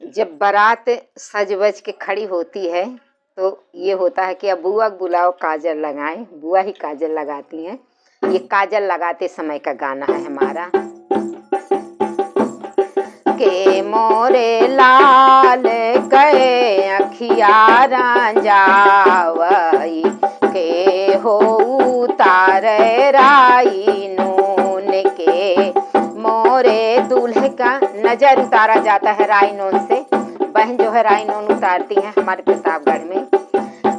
जब बारात सज वज के खड़ी होती है तो ये होता है कि अब बुआ को बुलाओ काजल लगाएं। बुआ ही काजल लगाती हैं। ये काजल लगाते समय का गाना है हमारा। के मोरे लाल गए अखिया रांझावई के हो उतारे राई नून के। मोरे दूल्हे का नजर उतारा जाता है राई नून से। बहन जो है राई नून उतारती हैं हमारे प्रतापगढ़ में।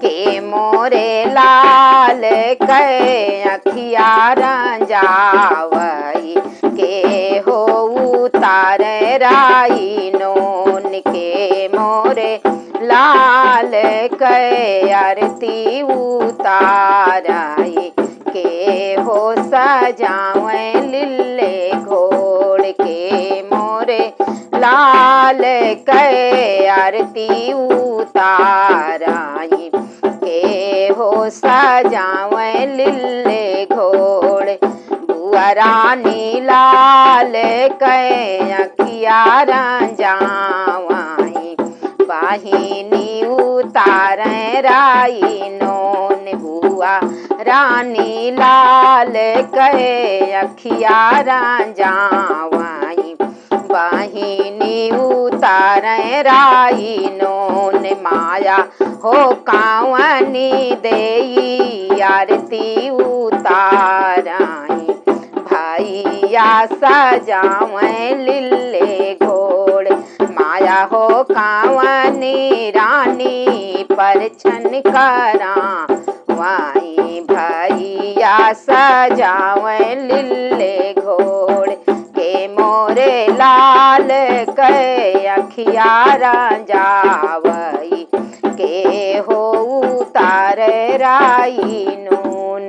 के मोरे लाल गए अखिया रांझावई के हो उतारे राई नून के। मोरे लाल के आरती उताराई के हो सजावे लिल्ले घोड़ के। मोरे लाल के आरती उताराई के हो सजावे लिल्ले घोड़। बुआ रानी लाल के अखिया रांझावई बाहिनी उतारे राई नून। बुआ रानी लाल के अखिया रांझावई बाहिनी उतारे राई नून। माया हो कावनी देई आरती उताराई भैया सजावे लिल्ले घोड़। माया हो कावनी रानी परछन करावाई भैया सजावे लिल्ले घोड़ के। मोरे लाल के अखिया रांझावई के हो उतारे राई नून।